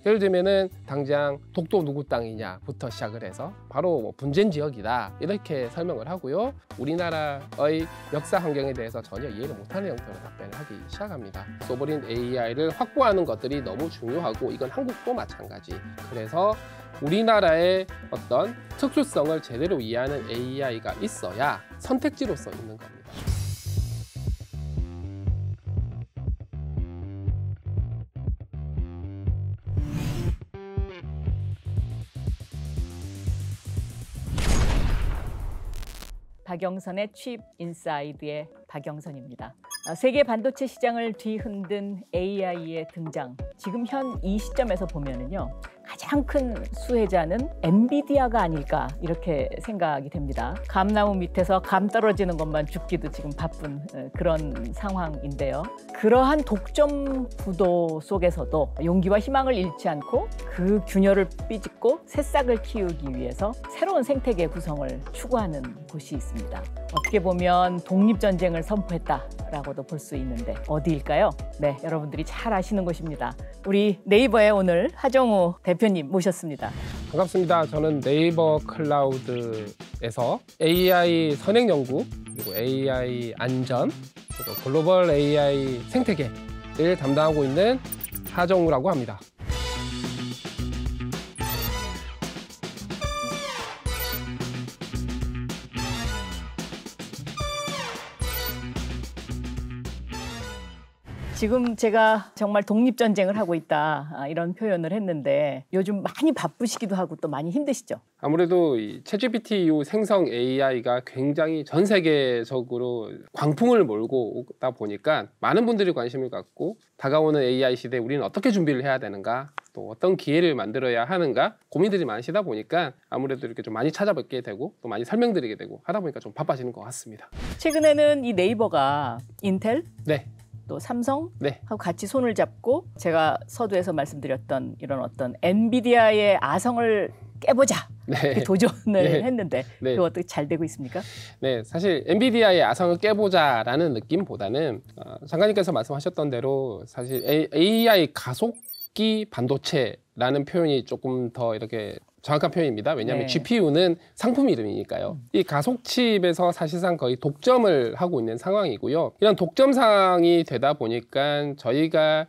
예를 들면은 당장 독도 누구 땅이냐부터 시작을 해서 바로 뭐 분쟁 지역이다 이렇게 설명을 하고요. 우리나라의 역사 환경에 대해서 전혀 이해를 못하는 형태로 답변을 하기 시작합니다. 소버린 AI를 확보하는 것들이 너무 중요하고 이건 한국도 마찬가지. 그래서 우리나라의 어떤 특수성을 제대로 이해하는 AI가 있어야 선택지로서 있는 겁니다. 박영선의 칩 인사이드의 박영선입니다. 세계 반도체 시장을 뒤흔든 AI의 등장. 지금 현 이 시점에서 보면은요. 가장 큰 수혜자는 엔비디아가 아닐까 이렇게 생각이 됩니다. 감나무 밑에서 감 떨어지는 것만 죽기도 지금 바쁜 그런 상황인데요. 그러한 독점 구도 속에서도 용기와 희망을 잃지 않고 그 균열을 삐짓고 새싹을 키우기 위해서 새로운 생태계 구성을 추구하는 곳이 있습니다. 어떻게 보면 독립전쟁을 선포했다라고도 볼 수 있는데 어디일까요? 네, 여러분들이 잘 아시는 곳입니다. 우리 네이버에 오늘 하정우 대표님 모셨습니다. 반갑습니다. 저는 네이버 클라우드에서 AI 선행 연구, 그리고 AI 안전, 그리고 글로벌 AI 생태계를 담당하고 있는 하정우라고 합니다. 지금 제가 정말 독립전쟁을 하고 있다 이런 표현을 했는데 요즘 많이 바쁘시기도 하고 또 많이 힘드시죠? 아무래도 이 챗GPT 이후 생성 AI가 굉장히 전 세계적으로 광풍을 몰고 오다 보니까 많은 분들이 관심을 갖고 다가오는 AI 시대에 우리는 어떻게 준비를 해야 되는가, 또 어떤 기회를 만들어야 하는가 고민들이 많으시다 보니까 아무래도 이렇게 좀 많이 찾아뵙게 되고 또 많이 설명드리게 되고 하다 보니까 좀 바빠지는 것 같습니다. 최근에는 이 네이버가 인텔, 네. 또 삼성 네. 하고 같이 손을 잡고 제가 서두에서 말씀드렸던 이런 어떤 엔비디아의 아성을 깨보자 네. 도전을 네. 했는데 네. 그거 어떻게 잘 되고 있습니까? 네, 사실 엔비디아의 아성을 깨보자라는 느낌보다는 장관님께서 말씀하셨던 대로 사실 AI 가속기 반도체라는 표현이 조금 더 이렇게 정확한 표현입니다. 왜냐하면 네. GPU는 상품 이름이니까요. 이 가속칩에서 사실상 거의 독점을 하고 있는 상황이고요. 이런 독점 상황이 되다 보니까 저희가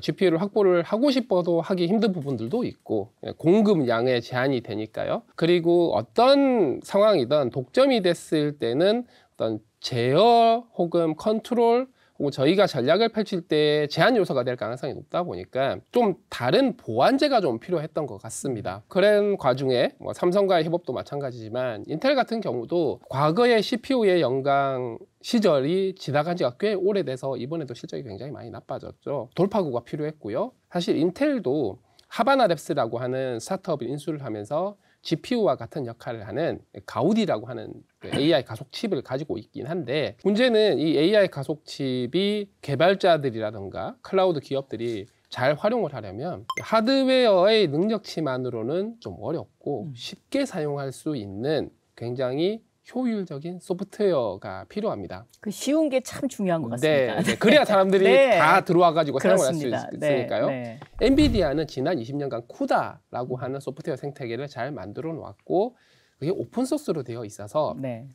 GPU를 확보를 하고 싶어도 하기 힘든 부분들도 있고 공급량의 제한이 되니까요. 그리고 어떤 상황이든 독점이 됐을 때는 어떤 제어 혹은 컨트롤 저희가 전략을 펼칠 때 제한 요소가 될 가능성이 높다 보니까 좀 다른 보완제가 좀 필요했던 것 같습니다. 그런 과중에 뭐 삼성과의 협업도 마찬가지지만 인텔 같은 경우도 과거의 CPU의 영광 시절이 지나간 지가 꽤 오래돼서 이번에도 실적이 굉장히 많이 나빠졌죠. 돌파구가 필요했고요. 사실 인텔도 하바나랩스라고 하는 스타트업을 인수를 하면서 GPU와 같은 역할을 하는 가우디라고 하는 AI 가속 칩을 가지고 있긴 한데 문제는 이 AI 가속 칩이 개발자들이라든가 클라우드 기업들이 잘 활용을 하려면 하드웨어의 능력치만으로는 좀 어렵고 쉽게 사용할 수 있는 굉장히 효율적인 소프트웨어가 필요합니다. 그 쉬운 게 참 중요한 것 같습니다. 네. 그래야 사람들이 네. 다 들어와가지고 사용을 할 수 그렇습니다. 있으니까요. 네. 엔비디아는 지난 20년간 쿠다라고 하는 소프트웨어 생태계를 잘 만들어 놓았고 그게 오픈소스로 되어 있어서 네.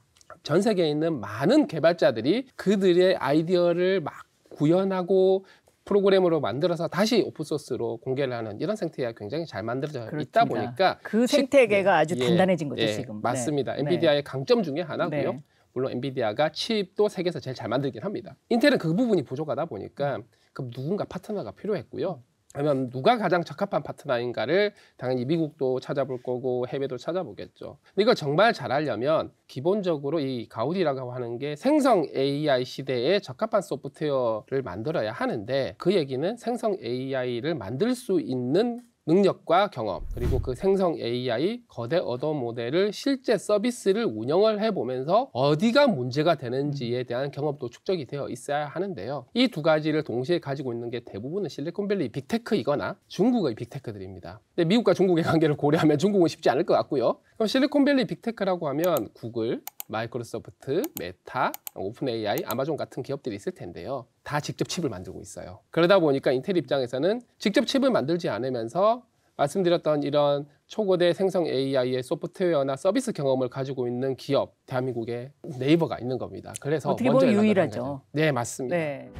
전 세계에 있는 많은 개발자들이 그들의 아이디어를 막 구현하고 프로그램으로 만들어서 다시 오픈소스로 공개를 하는 이런 생태계가 굉장히 잘 만들어져 그렇습니다. 있다 보니까 그 생태계가 아주 예, 단단해진 거죠, 예, 지금. 맞습니다. 네. 엔비디아의 강점 중에 하나고요. 네. 물론 엔비디아가 칩도 세계에서 제일 잘 만들긴 합니다. 인텔은 그 부분이 부족하다 보니까 그럼 누군가 파트너가 필요했고요. 그러면 누가 가장 적합한 파트너인가를 당연히 미국도 찾아볼 거고 해외도 찾아보겠죠. 근데 이걸 정말 잘하려면 기본적으로 이 가우디라고 하는 게 생성 AI 시대에 적합한 소프트웨어를 만들어야 하는데 그 얘기는 생성 AI를 만들 수 있는 능력과 경험 그리고 그 생성 AI 거대 언어 모델을 실제 서비스를 운영을 해보면서 어디가 문제가 되는지에 대한 경험도 축적이 되어 있어야 하는데요. 이 두 가지를 동시에 가지고 있는 게 대부분은 실리콘밸리 빅테크이거나 중국의 빅테크들입니다. 근데 미국과 중국의 관계를 고려하면 중국은 쉽지 않을 것 같고요. 그럼 실리콘밸리 빅테크라고 하면 구글, 마이크로소프트, 메타, 오픈 AI, 아마존 같은 기업들이 있을 텐데요. 다 직접 칩을 만들고 있어요. 그러다 보니까 인텔 입장에서는 직접 칩을 만들지 않으면서 말씀드렸던 이런 초고대 생성 AI의 소프트웨어나 서비스 경험을 가지고 있는 기업, 대한민국에 네이버가 있는 겁니다. 그래서 어떻게 먼저 보면 연락을 유일하죠. 한 거죠. 네, 맞습니다. 네.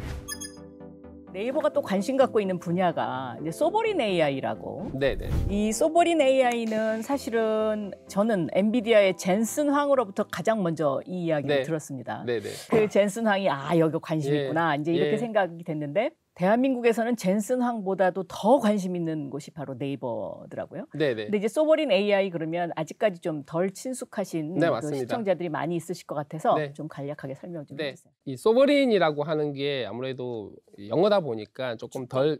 네이버가 또 관심 갖고 있는 분야가 이제 소버린 AI라고. 네네. 이 소버린 AI는 사실은 저는 엔비디아의 젠슨 황으로부터 가장 먼저 이 이야기를 네. 들었습니다. 네네. 그 젠슨 황이 여기 관심 예. 있구나 이제 이렇게 예. 생각이 됐는데 대한민국에서는 젠슨 황보다도 더 관심 있는 곳이 바로 네이버더라고요. 네네. 근데 이제 소버린 AI 그러면 아직까지 좀 덜 친숙하신 네, 그 맞습니다. 시청자들이 많이 있으실 것 같아서 네. 좀 간략하게 설명 좀 네. 해주세요. 이 소버린이라고 하는 게 아무래도 영어다 보니까 조금 덜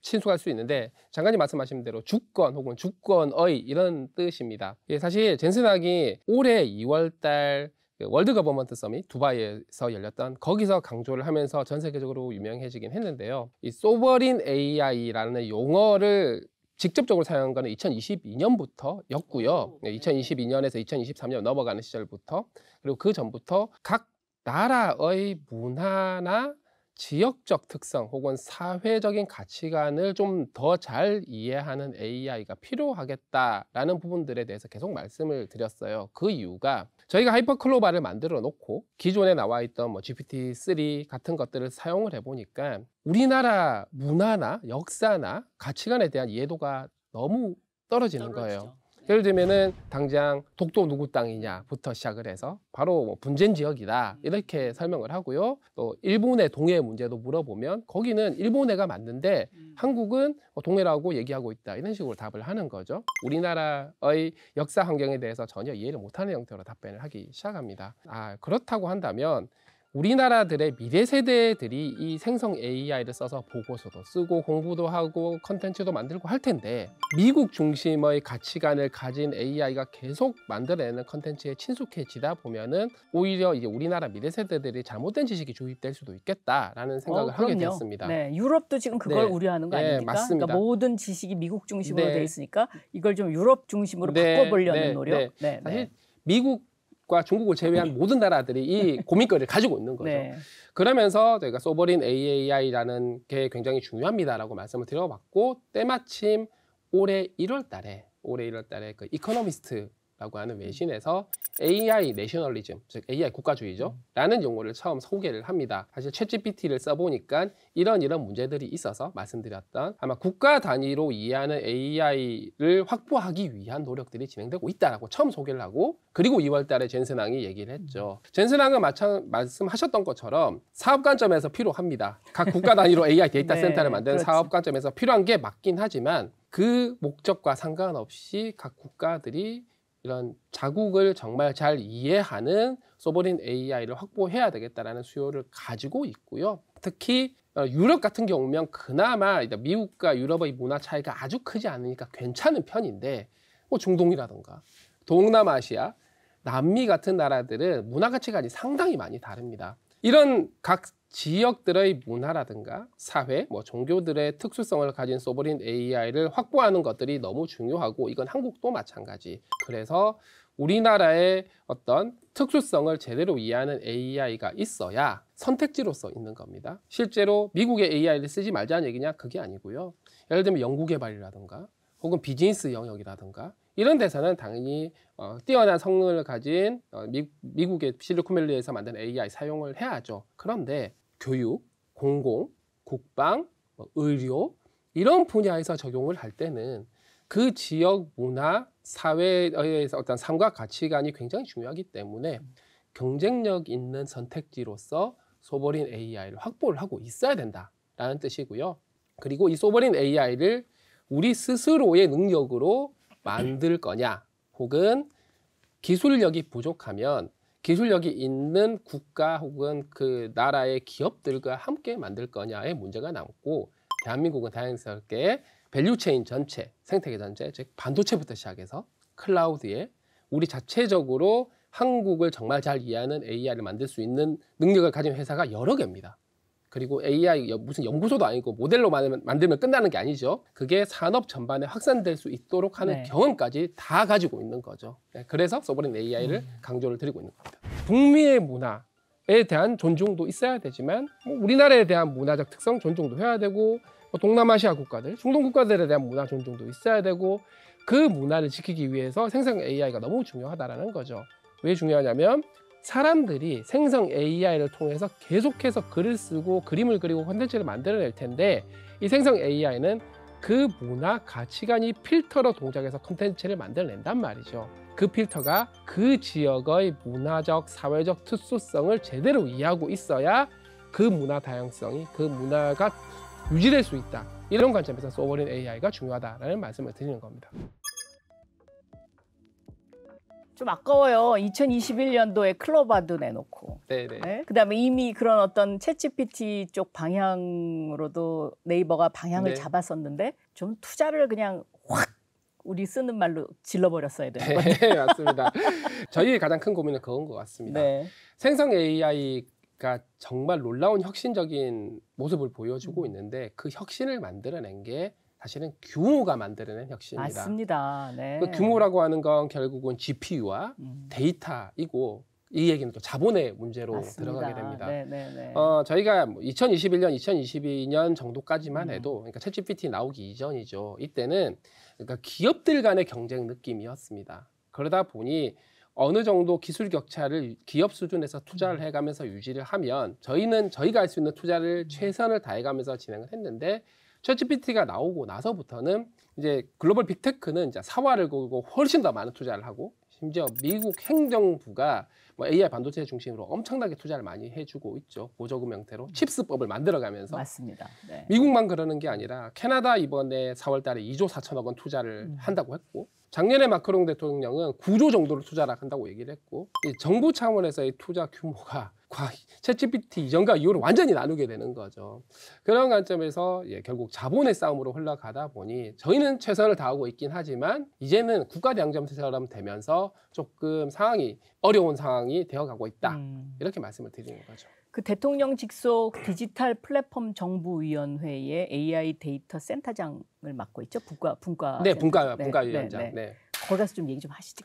친숙할 수 있는데 장관님 말씀하신 대로 주권 혹은 주권의 이런 뜻입니다. 사실 젠슨학이 올해 2월달 월드 거버먼트 서밋 두바이에서 열렸던 거기서 강조를 하면서 전 세계적으로 유명해지긴 했는데요. 이 소버린 AI라는 용어를 직접적으로 사용한 거는 2022년부터였고요. 2022년에서 2023년 넘어가는 시절부터 그리고 그 전부터 각 나라의 문화나 지역적 특성 혹은 사회적인 가치관을 좀 더 잘 이해하는 AI가 필요하겠다라는 부분들에 대해서 계속 말씀을 드렸어요. 그 이유가 저희가 하이퍼클로바를 만들어 놓고 기존에 나와 있던 뭐 GPT-3 같은 것들을 사용을 해보니까 우리나라 문화나 역사나 가치관에 대한 이해도가 너무 떨어지는 거예요. 예를 들면은 당장 독도 누구 땅이냐부터 시작을 해서 바로 뭐 분쟁 지역이다 이렇게 설명을 하고요. 또 일본의 동해 문제도 물어보면 거기는 일본해가 맞는데 한국은 동해라고 얘기하고 있다 이런 식으로 답을 하는 거죠. 우리나라의 역사 환경에 대해서 전혀 이해를 못하는 형태로 답변을 하기 시작합니다. 그렇다고 한다면 우리나라들의 미래 세대들이 이 생성 AI를 써서 보고서도 쓰고 공부도 하고 컨텐츠도 만들고 할 텐데 미국 중심의 가치관을 가진 AI가 계속 만들어내는 컨텐츠에 친숙해지다 보면은 오히려 이제 우리나라 미래 세대들이 잘못된 지식이 주입될 수도 있겠다라는 생각을 하게 그럼요. 됐습니다. 네, 유럽도 지금 그걸 네. 우려하는 거 네, 아닙니까? 맞습니다. 그러니까 모든 지식이 미국 중심으로 네. 돼 있으니까 이걸 좀 유럽 중심으로 네, 바꿔보려는 네, 노력. 네. 네, 사실 미국과 중국을 제외한 모든 나라들이 이 고민거리를 가지고 있는 거죠. 네. 그러면서 저희가 소버린 AI라는 게 굉장히 중요합니다라고 말씀을 드려봤고 때마침 올해 1월 달에 그 이코노미스트라고 하는 외신에서 AI 내셔널리즘, 즉 AI 국가주의죠 라는 용어를 처음 소개를 합니다. 사실 챗GPT를 써보니까 이런 문제들이 있어서 말씀드렸던 아마 국가 단위로 이해하는 AI를 확보하기 위한 노력들이 진행되고 있다라고 처음 소개를 하고 그리고 2월 달에 젠슨항이 얘기를 했죠. 젠슨항은 말씀하셨던 것처럼 사업 관점에서 필요합니다. 각 국가 단위로 AI 데이터 네, 센터를 만드는 그렇죠. 사업 관점에서 필요한 게 맞긴 하지만 그 목적과 상관없이 각 국가들이 이런 자국을 정말 잘 이해하는 소버린 AI를 확보해야 되겠다라는 수요를 가지고 있고요. 특히 유럽 같은 경우면 그나마 미국과 유럽의 문화 차이가 아주 크지 않으니까 괜찮은 편인데 뭐 중동이라든가 동남아시아, 남미 같은 나라들은 문화 가치관이 상당히 많이 다릅니다. 이런 각 지역들의 문화라든가 사회, 뭐 종교들의 특수성을 가진 소버린 AI를 확보하는 것들이 너무 중요하고 이건 한국도 마찬가지. 그래서 우리나라의 어떤 특수성을 제대로 이해하는 AI가 있어야 선택지로서 있는 겁니다. 실제로 미국의 AI를 쓰지 말자는 얘기냐? 그게 아니고요. 예를 들면 연구개발이라든가 혹은 비즈니스 영역이라든가 이런 데서는 당연히 뛰어난 성능을 가진 미국의 실리콘밸리에서 만든 AI 사용을 해야죠. 그런데 교육, 공공, 국방, 의료 이런 분야에서 적용을 할 때는 그 지역 문화, 사회의 어떤 삶과 가치관이 굉장히 중요하기 때문에 경쟁력 있는 선택지로서 소버린 AI를 확보를 하고 있어야 된다라는 뜻이고요. 그리고 이 소버린 AI를 우리 스스로의 능력으로 만들 거냐 혹은 기술력이 부족하면 기술력이 있는 국가 혹은 그 나라의 기업들과 함께 만들 거냐의 문제가 남고 대한민국은 다행스럽게 밸류체인 전체, 생태계 전체, 즉 반도체부터 시작해서 클라우드에 우리 자체적으로 한국을 정말 잘 이해하는 AI를 만들 수 있는 능력을 가진 회사가 여러 개입니다. 그리고 AI 무슨 연구소도 아니고 모델로 만들면 끝나는 게 아니죠. 그게 산업 전반에 확산될 수 있도록 하는 네. 경험까지 다 가지고 있는 거죠. 네, 그래서 소버린 AI를 강조를 드리고 있는 겁니다. 북미의 문화에 대한 존중도 있어야 되지만 우리나라에 대한 문화적 특성 존중도 해야 되고 동남아시아 국가들, 중동 국가들에 대한 문화 존중도 있어야 되고 그 문화를 지키기 위해서 생성 AI가 너무 중요하다라는 거죠. 왜 중요하냐면 사람들이 생성 AI를 통해서 계속해서 글을 쓰고 그림을 그리고 콘텐츠를 만들어낼 텐데 이 생성 AI는 그 문화 가치관이 필터로 동작해서 콘텐츠를 만들어낸단 말이죠. 그 필터가 그 지역의 문화적, 사회적 특수성을 제대로 이해하고 있어야 그 문화 다양성이, 그 문화가 유지될 수 있다. 이런 관점에서 소버린 AI가 중요하다라는 말씀을 드리는 겁니다. 좀 아까워요. 2021년도에 클로바드 내놓고. 네네. 네? 그다음에 이미 그런 어떤 챗GPT 쪽 방향으로도 네이버가 방향을 네. 잡았었는데 좀 투자를 그냥 확 우리 쓰는 말로 질러버렸어야 되는 거예요. 네, 맞습니다. 저희의 가장 큰 고민은 그건 것 같습니다. 네. 생성 AI가 정말 놀라운 혁신적인 모습을 보여주고 있는데 그 혁신을 만들어낸 게 사실은 규모가 만들어낸 혁신입니다. 맞습니다. 네. 그 규모라고 하는 건 결국은 GPU와 데이터이고 이 얘기는 또 자본의 문제로 맞습니다. 들어가게 됩니다. 네. 저희가 2021년, 2022년 정도까지만 해도 그러니까 챗GPT 나오기 이전이죠. 이때는 그러니까 기업들 간의 경쟁 느낌이었습니다. 그러다 보니 어느 정도 기술 격차를 기업 수준에서 투자를 해가면서 유지를 하면 저희가 할 수 있는 투자를 최선을 다해가면서 진행을 했는데 챗GPT가 나오고 나서부터는 이제 글로벌 빅테크는 이제 사활을 걸고 훨씬 더 많은 투자를 하고 심지어 미국 행정부가 AI 반도체 중심으로 엄청나게 투자를 많이 해주고 있죠. 보조금 형태로 칩스법을 만들어가면서. 맞습니다. 네. 미국만 그러는 게 아니라 캐나다 이번에 4월 달에 2조 4천억 원 투자를 한다고 했고 작년에 마크롱 대통령은 9조 정도를 투자를 한다고 얘기를 했고 이 정부 차원에서의 투자 규모가 챗GPT 이전과 이후로 완전히 나누게 되는 거죠. 그런 관점에서 결국 자본의 싸움으로 흘러가다 보니 저희는 최선을 다하고 있긴 하지만 이제는 국가대항전처럼 되면서 조금 어려운 상황이 되어가고 있다. 이렇게 말씀을 드리는 거죠. 그 대통령 직속 디지털 플랫폼 정부위원회의 AI 데이터 센터장을 맡고 있죠. 분과 네, 센터. 분과위원장. 네. 거기 가서 좀 얘기 좀 하시죠.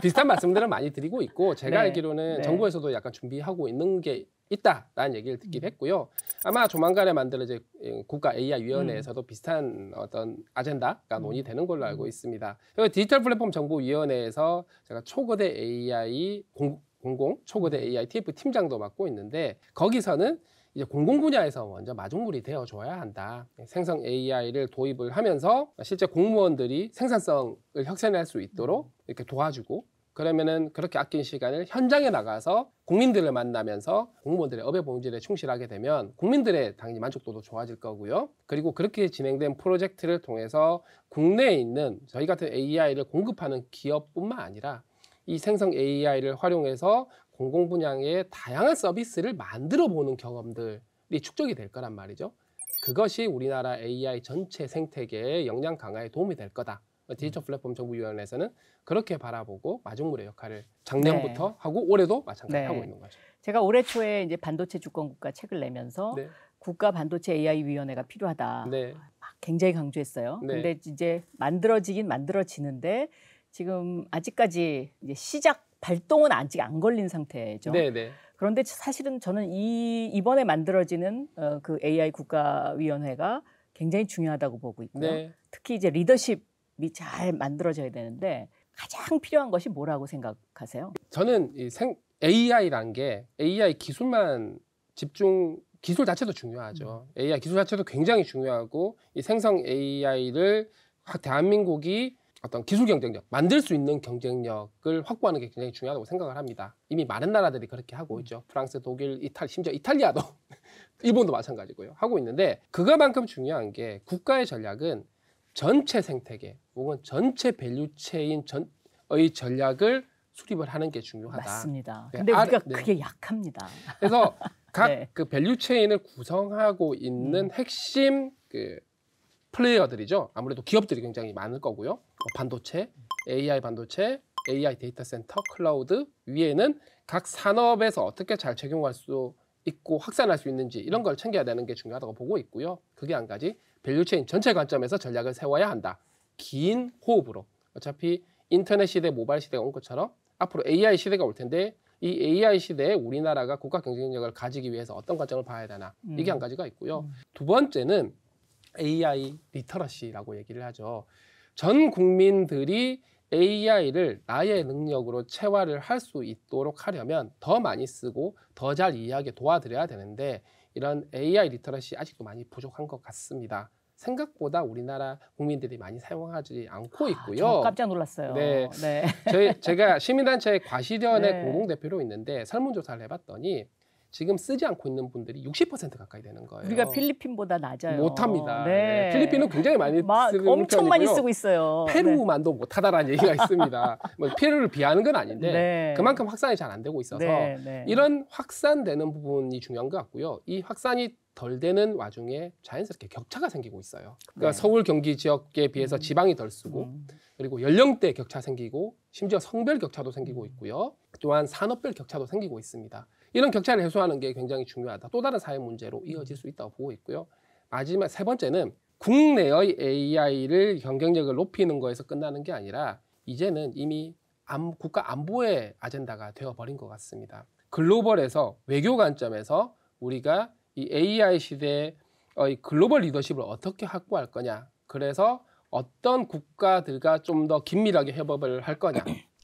비슷한 말씀들을 많이 드리고 있고 제가 네. 알기로는 네. 정부에서도 약간 준비하고 있는 게 있다라는 얘기를 듣긴 했고요. 아마 조만간에 만들어질 국가 AI-위원회에서도 비슷한 어떤 아젠다가 논의되는 걸로 알고 있습니다. 디지털 플랫폼 정부위원회에서 제가 초거대 AI 초거대 AI TF 팀장도 맡고 있는데 거기서는 이제 공공 분야에서 먼저 마중물이 되어줘야 한다. 생성 AI를 도입을 하면서 실제 공무원들이 생산성을 혁신할 수 있도록 이렇게 도와주고 그러면은 그렇게 아낀 시간을 현장에 나가서 국민들을 만나면서 공무원들의 업의 본질에 충실하게 되면 국민들의 당연히 만족도도 좋아질 거고요. 그리고 그렇게 진행된 프로젝트를 통해서 국내에 있는 저희 같은 AI를 공급하는 기업뿐만 아니라 이 생성 AI를 활용해서 공공 분야의 다양한 서비스를 만들어 보는 경험들이 축적이 될 거란 말이죠. 그것이 우리나라 AI 전체 생태계의 역량 강화에 도움이 될 거다. 디지털 플랫폼 정부위원회에서는 그렇게 바라보고 마중물의 역할을 작년부터 하고 올해도 마찬가지로 하고 있는 거죠. 제가 올해 초에 이제 반도체 주권국가 책을 내면서 네. 국가 반도체 AI 위원회가 필요하다. 네. 막 굉장히 강조했어요. 네. 근데 이제 만들어지는데 지금 아직까지 이제 시작 발동은 아직 안 걸린 상태죠. 네. 그런데 사실은 저는 이번에 만들어지는 그 AI 국가위원회가 굉장히 중요하다고 보고 있고요. 네. 특히 이제 리더십이 잘 만들어져야 되는데 가장 필요한 것이 뭐라고 생각하세요? 저는 AI란 게 AI 기술만 기술 자체도 중요하죠. AI 기술 자체도 굉장히 중요하고 이 생성 AI를 대한민국이 어떤 기술 경쟁력, 만들 수 있는 경쟁력을 확보하는 게 굉장히 중요하다고 생각을 합니다. 이미 많은 나라들이 그렇게 하고 있죠. 프랑스, 독일, 심지어 이탈리아도 일본도 마찬가지고요. 하고 있는데 그거만큼 중요한 게 국가의 전략은 전체 생태계 혹은 전체 밸류체인의 전략을 수립을 하는 게 중요하다. 맞습니다. 네, 근데 우리가 그게 약합니다. 그래서 각 네. 그 밸류체인을 구성하고 있는 핵심 플레이어들이죠. 아무래도 기업들이 굉장히 많을 거고요. 반도체, AI 반도체, AI 데이터 센터, 클라우드 위에는 각 산업에서 어떻게 잘 적용할 수 있고 확산할 수 있는지 이런 걸 챙겨야 되는 게 중요하다고 보고 있고요. 그게 한 가지 밸류체인 전체 관점에서 전략을 세워야 한다. 긴 호흡으로. 어차피 인터넷 시대, 모바일 시대가 온 것처럼 앞으로 AI 시대가 올 텐데 이 AI 시대에 우리나라가 국가 경쟁력을 가지기 위해서 어떤 관점을 봐야 되나. 이게 한 가지가 있고요. 두 번째는 AI 리터러시라고 얘기를 하죠. 전 국민들이 AI를 나의 능력으로 체화를 할 수 있도록 하려면 더 많이 쓰고 더 잘 이해하게 도와드려야 되는데 이런 AI 리터러시 아직도 많이 부족한 것 같습니다. 생각보다 우리나라 국민들이 많이 사용하지 않고 있고요. 저 깜짝 놀랐어요. 네. 네. 제가 시민단체 과시련의 네. 공동대표로 있는데 설문조사를 해봤더니 지금 쓰지 않고 있는 분들이 60% 가까이 되는 거예요. 우리가 필리핀보다 낮아요. 못합니다. 네. 필리핀은 굉장히 많이 쓰는 엄청 많이 편이고요. 쓰고 있어요. 페루만도 못하다라는 얘기가 있습니다. 뭐 페루를 비하는 건 아닌데 네. 그만큼 확산이 잘 안 되고 있어서 네, 네. 이런 확산되는 부분이 중요한 것 같고요. 이 확산이 덜 되는 와중에 자연스럽게 격차가 생기고 있어요. 그러니까 네. 서울, 경기 지역에 비해서 지방이 덜 쓰고 그리고 연령대 격차 생기고 심지어 성별 격차도 생기고 있고요. 또한 산업별 격차도 생기고 있습니다. 이런 격차를 해소하는 게 굉장히 중요하다. 또 다른 사회 문제로 이어질 수 있다고 보고 있고요. 마지막 세 번째는 국내의 AI를 경쟁력을 높이는 거에서 끝나는 게 아니라 이제는 이미 국가 안보의 아젠다가 되어버린 것 같습니다. 글로벌에서 외교 관점에서 우리가 이 AI 시대의 글로벌 리더십을 어떻게 확보할 거냐. 그래서 어떤 국가들과 좀 더 긴밀하게 협업을 할 거냐.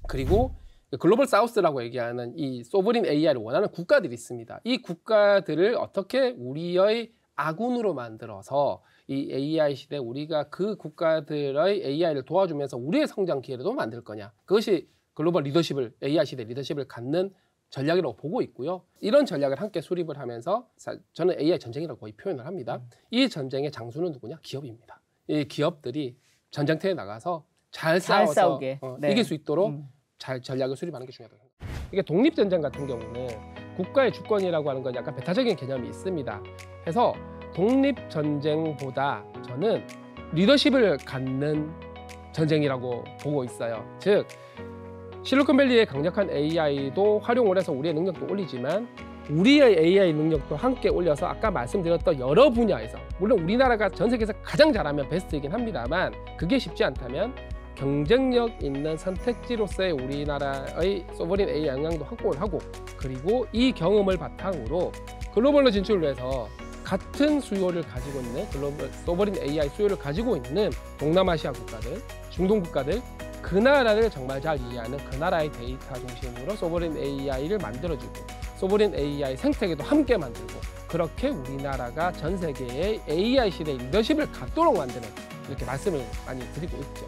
그리고 글로벌 사우스라고 얘기하는 이 소브린 AI를 원하는 국가들이 있습니다. 이 국가들을 어떻게 우리의 아군으로 만들어서 이 AI 시대 우리가 그 국가들의 AI를 도와주면서 우리의 성장 기회도 만들 거냐. 그것이 글로벌 리더십을 AI 시대 리더십을 갖는 전략이라고 보고 있고요. 이런 전략을 함께 수립을 하면서 저는 AI 전쟁이라고 거의 표현을 합니다. 이 전쟁의 장수는 누구냐? 기업입니다. 이 기업들이 전쟁터에 나가서 잘 싸워서 싸우게. 네. 이길 수 있도록 잘 전략을 수립하는 게 중요하다고 생각합니다. 이게 독립전쟁 같은 경우는 국가의 주권이라고 하는 건 약간 배타적인 개념이 있습니다. 그래서 독립전쟁보다 저는 리더십을 갖는 전쟁이라고 보고 있어요. 즉 실리콘밸리의 강력한 AI도 활용을 해서 우리의 능력도 올리지만 우리의 AI 능력도 함께 올려서 아까 말씀드렸던 여러 분야에서 물론 우리나라가 전 세계에서 가장 잘하면 베스트이긴 합니다만 그게 쉽지 않다면 경쟁력 있는 선택지로서의 우리나라의 소버린 AI 역량도 확보를 하고 그리고 이 경험을 바탕으로 글로벌로 진출을 해서 같은 수요를 가지고 있는 글로벌 소버린 AI 수요를 가지고 있는 동남아시아 국가들, 중동 국가들 그 나라를 정말 잘 이해하는 그 나라의 데이터 중심으로 소버린 AI를 만들어주고 소버린 AI 생태계도 함께 만들고 그렇게 우리나라가 전 세계의 AI 시대의 리더십을 갖도록 만드는 이렇게 말씀을 많이 드리고 있죠.